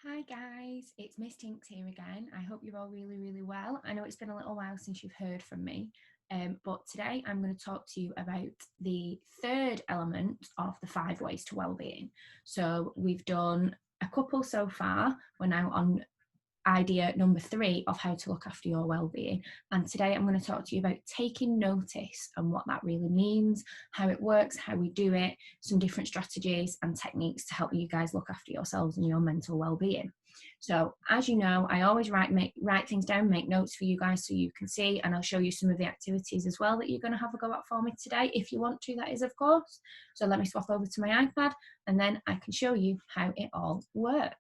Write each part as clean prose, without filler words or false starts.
Hi guys, it's Miss Tinks here again. I hope you're all really well. I know it's been a little while since you've heard from me, but today I'm going to talk to you about the third element of the 5 ways to well-being. So we've done a couple so far. We're now on idea number 3 of how to look after your well-being, and today I'm going to talk to you about taking notice and what that really means, how it works, how we do it, some different strategies and techniques to help you guys look after yourselves and your mental well-being. So as you know, I always write things down, make notes for you guys so you can see, and I'll show you some of the activities as well that you're going to have a go at for me today if you want to, that is, of course. So let me swap over to my iPad and then I can show you how it all works.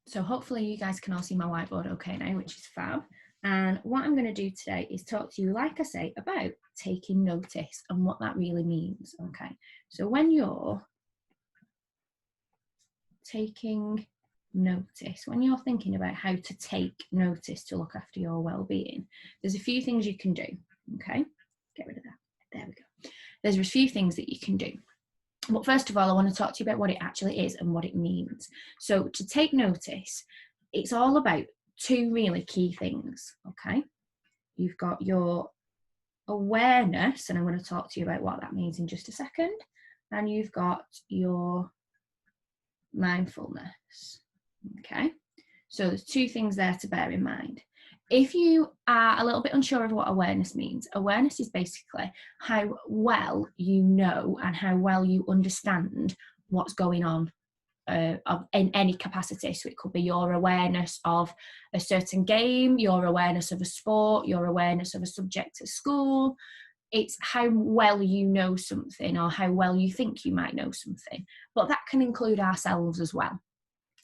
So hopefully you guys can all see my whiteboard okay now, which is fab. And what I'm going to do today is talk to you, like I say, about taking notice and what that really means. Okay, so when you're taking notice, when you're thinking about how to take notice to look after your well-being, there's a few things you can do. Okay, get rid of that. There we go. There's a few things that you can do. But first of all, I want to talk to you about what it actually is and what it means. So to take notice, it's all about 2 really key things, okay? You've got your awareness, and I'm going to talk to you about what that means in just a second, and you've got your mindfulness, okay? So there's 2 things there to bear in mind. If you are a little bit unsure of what awareness means, awareness is basically how well you know and how well you understand what's going on in any capacity. So it could be your awareness of a certain game, your awareness of a sport, your awareness of a subject at school. It's how well you know something or how well you think you might know something. But that can include ourselves as well.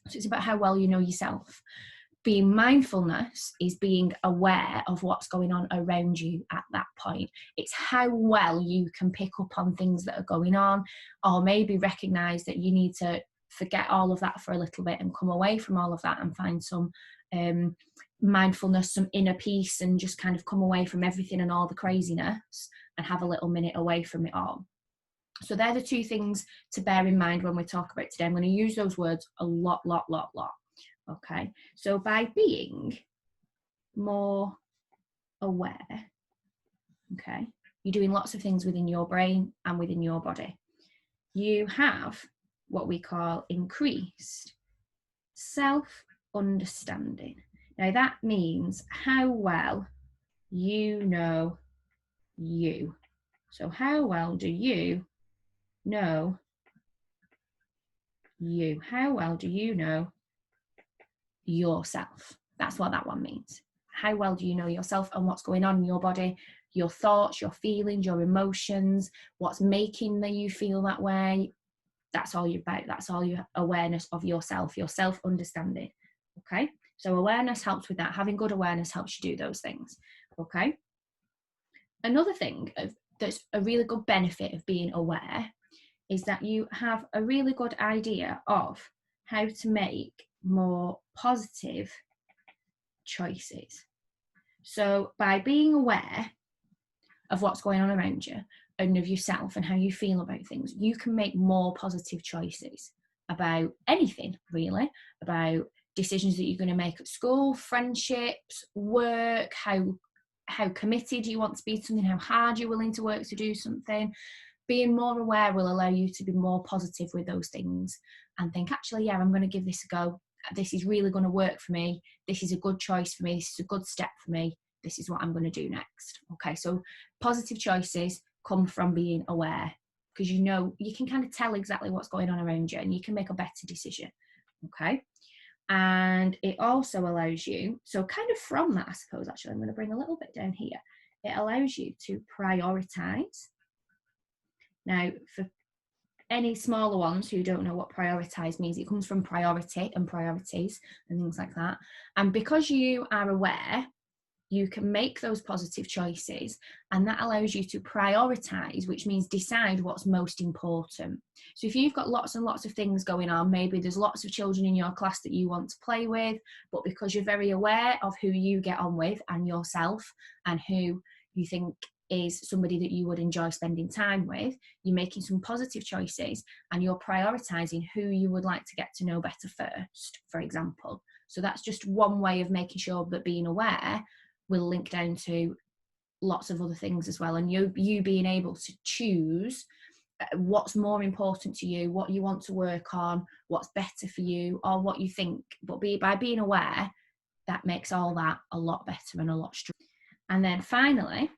So it's about how well you know yourself. Being mindfulness is being aware of what's going on around you at that point. It's how well you can pick up on things that are going on, or maybe recognize that you need to forget all of that for a little bit and come away from all of that and find some mindfulness, some inner peace, and just kind of come away from everything and all the craziness and have a little minute away from it all. So they're the 2 things to bear in mind when we talk about today. I'm going to use those words a lot. Okay, so by being more aware, okay, you're doing lots of things within your brain and within your body. You have what we call increased self-understanding. Now that means how well you know you. So how well do you know you? How well do you know yourself? That's what that one means. How well do you know yourself and what's going on in your body, your thoughts, your feelings, your emotions, what's making you feel that way? That's all you're about. That's all your awareness of yourself, your self-understanding. Okay, so awareness helps with that. Having good awareness helps you do those things. Okay, another thing that's a really good benefit of being aware is that you have a really good idea of how to make more positive choices. So by being aware of what's going on around you and of yourself and how you feel about things, you can make more positive choices about anything, really, about decisions that you're going to make at school, friendships, work, how committed you want to be to something, how hard you're willing to work to do something. Being more aware will allow you to be more positive with those things and think, actually, yeah, I'm going to give this a go. This is really going to work for me. This is a good choice for me. This is a good step for me. This is what I'm going to do next. Okay, so positive choices come from being aware, because you know, you can kind of tell exactly what's going on around you and you can make a better decision. Okay, and it also allows you, so kind of from that, I suppose, actually, I'm going to bring a little bit down here. It allows you to prioritize. Now, for any smaller ones who don't know what prioritize means, it comes from priority and priorities and things like that. And because you are aware, you can make those positive choices, and that allows you to prioritize, which means decide what's most important. So if you've got lots and lots of things going on, maybe there's lots of children in your class that you want to play with, but because you're very aware of who you get on with and yourself and who you think is somebody that you would enjoy spending time with, you're making some positive choices, and you're prioritizing who you would like to get to know better first, for example. So that's just one way of making sure that being aware will link down to lots of other things as well, and you being able to choose what's more important to you, what you want to work on, what's better for you, or what you think. But by being aware, that makes all that a lot better and a lot stronger. And then finally,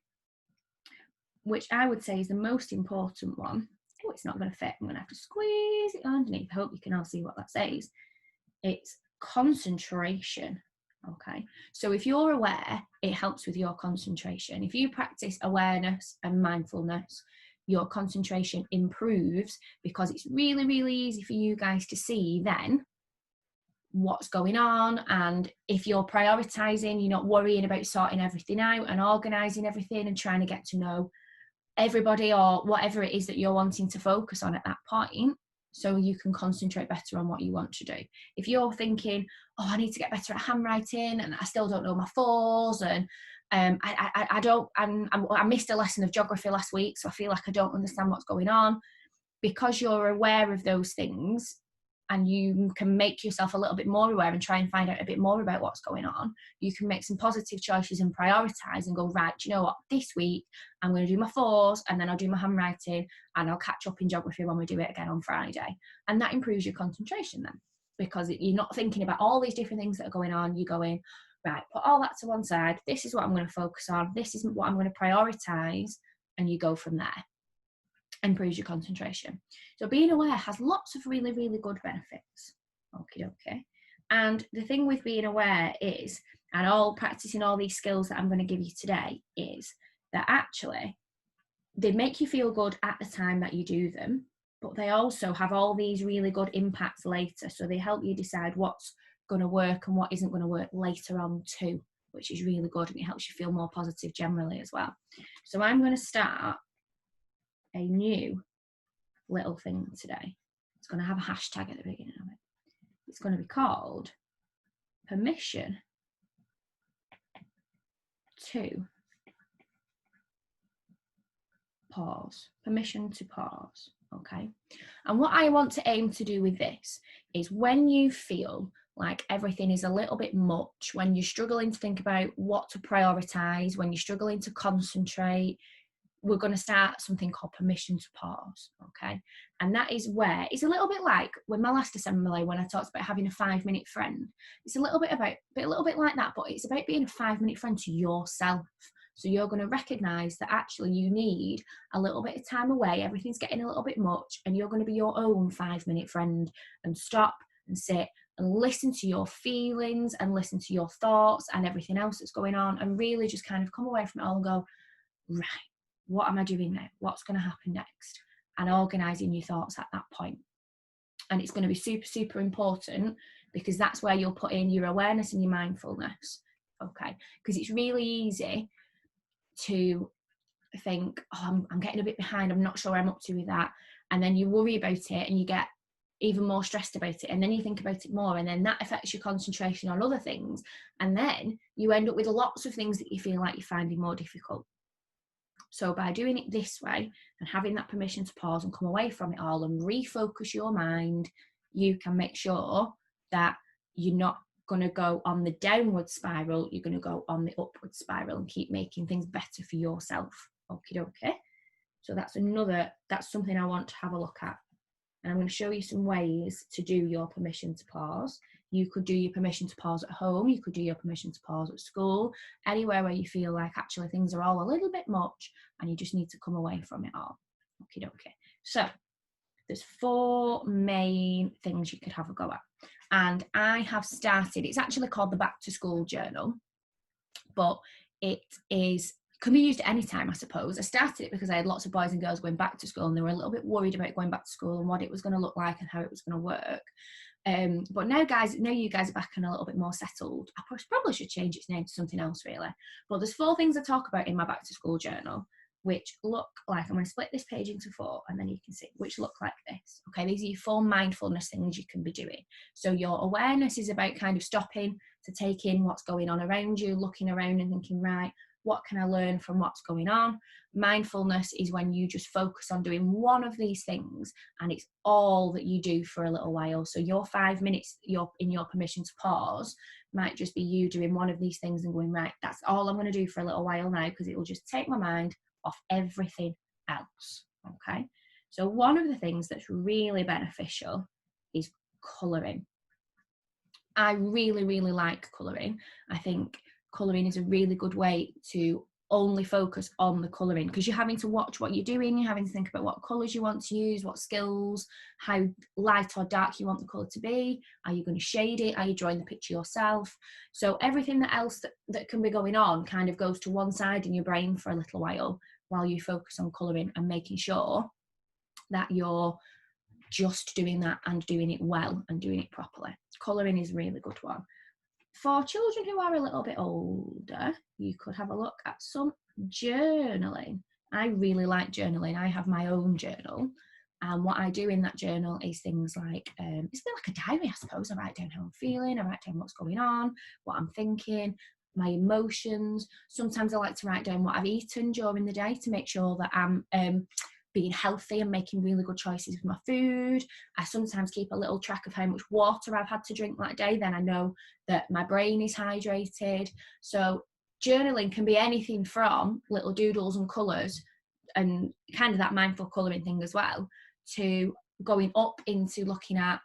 which I would say is the most important one, oh, it's not going to fit, I'm going to have to squeeze it underneath. I hope you can all see what that says. It's concentration. Okay, so if you're aware, it helps with your concentration. If you practice awareness and mindfulness, your concentration improves, because it's really, really easy for you guys to see then what's going on. And if you're prioritizing, you're not worrying about sorting everything out and organizing everything and trying to get to know everybody or whatever it is that you're wanting to focus on at that point, so you can concentrate better on what you want to do. If you're thinking, oh, I need to get better at handwriting and I still don't know my fours, and I missed a lesson of geography last week, so I feel like I don't understand what's going on. Because you're aware of those things, and you can make yourself a little bit more aware and try and find out a bit more about what's going on, you can make some positive choices and prioritize and go, right, do you know what, this week I'm going to do my fours, and then I'll do my handwriting, and I'll catch up in geography when we do it again on Friday. And that improves your concentration then, because you're not thinking about all these different things that are going on. You're going, right, put all that to one side, this is what I'm going to focus on, this is what I'm going to prioritize, and you go from there. Improves your concentration. So being aware has lots of really, really good benefits. Okay. And the thing with being aware is, and all practicing all these skills that I'm going to give you today, is that actually they make you feel good at the time that you do them, but they also have all these really good impacts later. So they help you decide what's going to work and what isn't going to work later on too, which is really good, and it helps you feel more positive generally as well. So I'm going to start a new little thing today. It's going to have a hashtag at the beginning of it. It's going to be called permission to pause. Permission to pause. Okay. And what I want to aim to do with this is, when you feel like everything is a little bit much, when you're struggling to think about what to prioritize, when you're struggling to concentrate, we're going to start something called permission to pause. Okay. And that is where it's a little bit like with my last assembly, when I talked about having a 5-minute friend. It's a little bit like that, but it's about being a 5-minute friend to yourself. So you're going to recognize that actually you need a little bit of time away, everything's getting a little bit much, and you're going to be your own 5-minute friend, and stop and sit and listen to your feelings and listen to your thoughts and everything else that's going on, and really just kind of come away from it all and go, right, what am I doing now? What's going to happen next? And organising your thoughts at that point. And it's going to be super, super important, because that's where you'll put in your awareness and your mindfulness. Okay. Because it's really easy to think, oh, I'm getting a bit behind, I'm not sure where I'm up to with that. And then you worry about it and you get even more stressed about it. And then you think about it more, and then that affects your concentration on other things. And then you end up with lots of things that you feel like you're finding more difficult. So by doing it this way and having that permission to pause and come away from it all and refocus your mind, you can make sure that you're not going to go on the downward spiral, you're going to go on the upward spiral and keep making things better for yourself. Okay. So that's something I want to have a look at. And I'm going to show you some ways to do your permission to pause. You could do your permission to pause at home. You could do your permission to pause at school. Anywhere where you feel like actually things are all a little bit much and you just need to come away from it all. Okay. So there's 4 main things you could have a go at. And I have started, it's actually called the Back to School Journal, but it can be used at any time, I suppose. I started it because I had lots of boys and girls going back to school, and they were a little bit worried about going back to school and what it was going to look like and how it was going to work. But now you guys are back and a little bit more settled. I probably should change its name to something else, really. But there's 4 things I talk about in my Back to School Journal, which look like, I'm going to split this page into 4, and then you can see, which look like this. Okay, these are your 4 mindfulness things you can be doing. So your awareness is about kind of stopping to take in what's going on around you, looking around and thinking, right, What can I learn from what's going on? Mindfulness is when you just focus on doing one of these things, and it's all that you do for a little while. So your 5 minutes, in your permission to pause, might just be you doing one of these things and going, right, that's all I'm going to do for a little while now, because it will just take my mind off everything else. Okay. So one of the things that's really beneficial is colouring. I really, really like colouring. I think colouring is a really good way to only focus on the colouring, because you're having to watch what you're doing, you're having to think about what colours you want to use, what skills, how light or dark you want the colour to be, are you going to shade it, are you drawing the picture yourself? So everything else that can be going on kind of goes to one side in your brain for a little while you focus on colouring and making sure that you're just doing that and doing it well and doing it properly. Colouring is a really good one. For children who are a little bit older, you could have a look at some journaling. I really like journaling. I have my own journal, and what I do in that journal is things like, it's a bit like a diary, I suppose. I write down how I'm feeling, I write down what's going on, what I'm thinking, my emotions. Sometimes I like to write down what I've eaten during the day to make sure that I'm being healthy and making really good choices with my food. I sometimes keep a little track of how much water I've had to drink that day. Then I know that my brain is hydrated. So journaling can be anything from little doodles and colours, and kind of that mindful colouring thing as well, to going up into looking at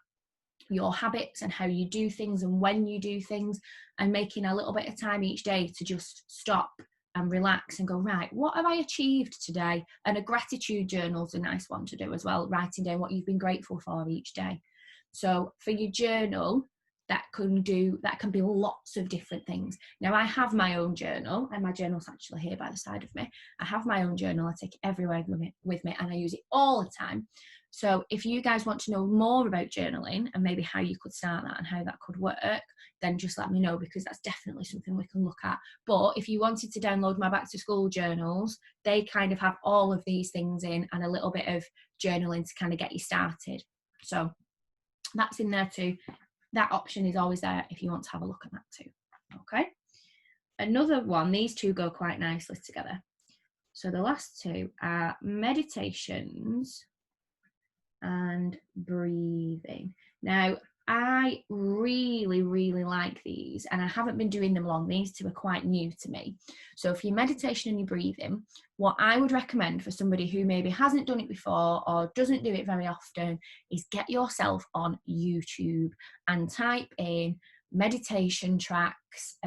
your habits and how you do things and when you do things, and making a little bit of time each day to just stop and relax and go, right, what have I achieved today? And a gratitude journal is a nice one to do as well, writing down what you've been grateful for each day. So for your journal, that can be lots of different things. Now, I have my own journal, and my journal's actually here by the side of me. I have my own journal. I take it everywhere with me, and I use it all the time. So if you guys want to know more about journaling and maybe how you could start that and how that could work, then just let me know, because that's definitely something we can look at. But if you wanted to download my back to school journals, they kind of have all of these things in and a little bit of journaling to kind of get you started. So that's in there too. That option is always there if you want to have a look at that too. Okay. Another one, these two go quite nicely together. So the last two are meditations and breathing. Now, I really, really like these, and I haven't been doing them long. These two are quite new to me. So for your meditation and your breathing, what I would recommend for somebody who maybe hasn't done it before or doesn't do it very often is get yourself on YouTube and type in meditation tracks,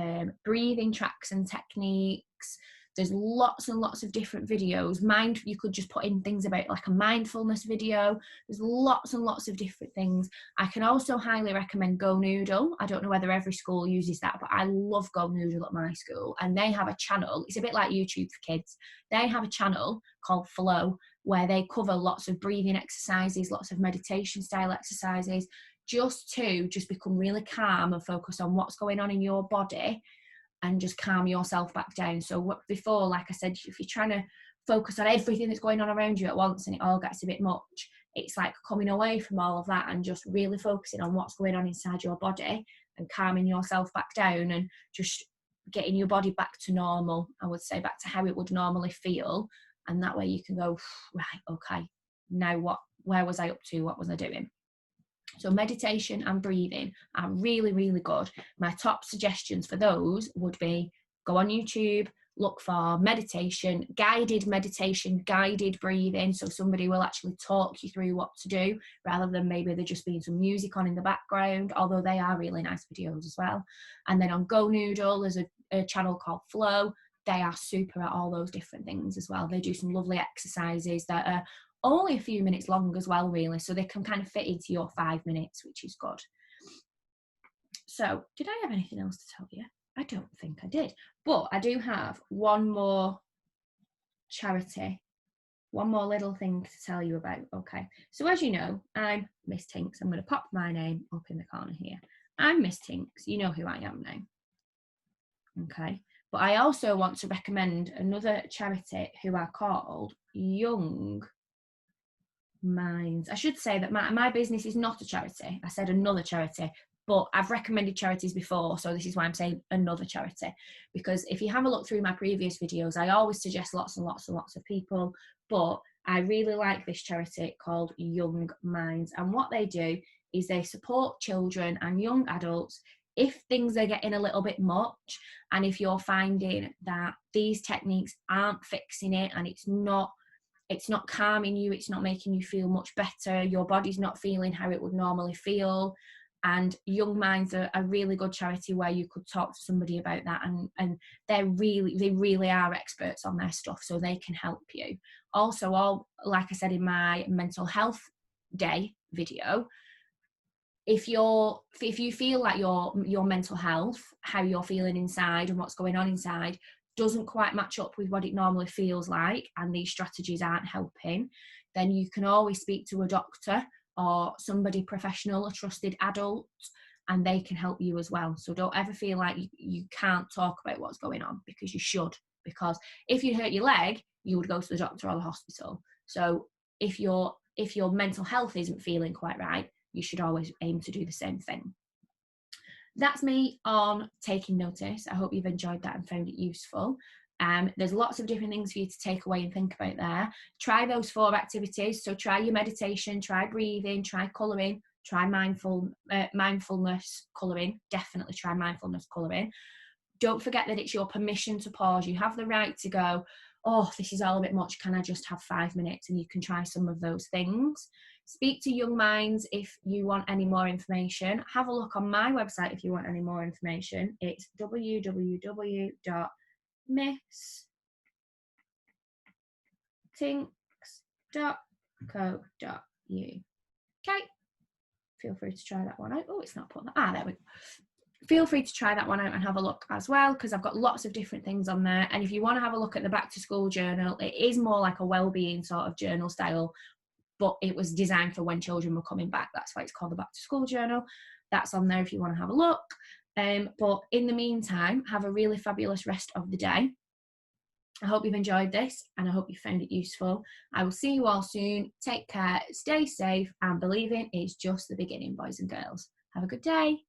breathing tracks and techniques. There's lots and lots of different videos. You could just put in things about like a mindfulness video. There's lots and lots of different things. I can also highly recommend Go Noodle. I don't know whether every school uses that, but I love Go Noodle at my school. And they have a channel. It's a bit like YouTube for kids. They have a channel called Flow, where they cover lots of breathing exercises, lots of meditation style exercises, just to become really calm and focus on what's going on in your body and just calm yourself back down. So before, like I said, if you're trying to focus on everything that's going on around you at once and it all gets a bit much, it's like coming away from all of that and just really focusing on what's going on inside your body and calming yourself back down and just getting your body back to normal, I would say, back to how it would normally feel. And that way you can go, right, okay, now where was I up to? What was I doing? So meditation and breathing are really, really good. My top suggestions for those would be go on YouTube, look for guided meditation, guided breathing. So somebody will actually talk you through what to do rather than maybe there just being some music on in the background, although they are really nice videos as well. And then on Go Noodle, there's a channel called Flow. They are super at all those different things as well. They do some lovely exercises that are only a few minutes long as well, really, so they can kind of fit into your 5 minutes, which is good. So did I have anything else to tell you? I don't think I did, but I do have one more charity, one more little thing to tell you about. Okay, so as you know, I'm Miss Tinks. I'm going to pop my name up in the corner here. I'm Miss Tinks. You know who I am now. Okay, but I also want to recommend another charity who are called Young Minds. I should say that my business is not a charity. I said another charity. But I've recommended charities before, so this is why I'm saying another charity. Because if you have a look through my previous videos, I always suggest lots and lots and lots of people, but I really like this charity called Young Minds. And what they do is they support children and young adults if things are getting a little bit much, and if you're finding that these techniques aren't fixing it, and it's not calming you, it's not making you feel much better, your body's not feeling how it would normally feel. And Young Minds are a really good charity where you could talk to somebody about that, and they really are experts on their stuff, so they can help you. Also, like I said in my mental health day video, if you feel like your mental health, how you're feeling inside and what's going on inside doesn't quite match up with what it normally feels like, and these strategies aren't helping, then you can always speak to a doctor or somebody professional, a trusted adult, and they can help you as well. So don't ever feel like you can't talk about what's going on, because you should. Because if you hurt your leg, you would go to the doctor or the hospital. So if your mental health isn't feeling quite right, you should always aim to do the same thing. That's me on taking notice. I hope you've enjoyed that and found it useful. There's lots of different things for you to take away and think about there. Try those 4 activities. So try your meditation, try breathing, try colouring, try mindfulness colouring. Definitely try mindfulness colouring. Don't forget that it's your permission to pause. You have the right to go, oh, this is all a bit much, can I just have 5 minutes? And you can try some of those things. Speak to Young Minds if you want any more information. Have a look on my website if you want any more information. It's www.misstinks.co.uk. Feel free to try that one out. Oh, it's not put that. There we go. Feel free to try that one out and have a look as well, because I've got lots of different things on there. And if you want to have a look at the back to school journal, it is more like a well-being sort of journal style, but it was designed for when children were coming back. That's why it's called the back to school journal. That's on there if you want to have a look. But in the meantime, have a really fabulous rest of the day. I hope you've enjoyed this, and I hope you found it useful. I will see you all soon. Take care, stay safe, and believing is just the beginning, boys and girls. Have a good day.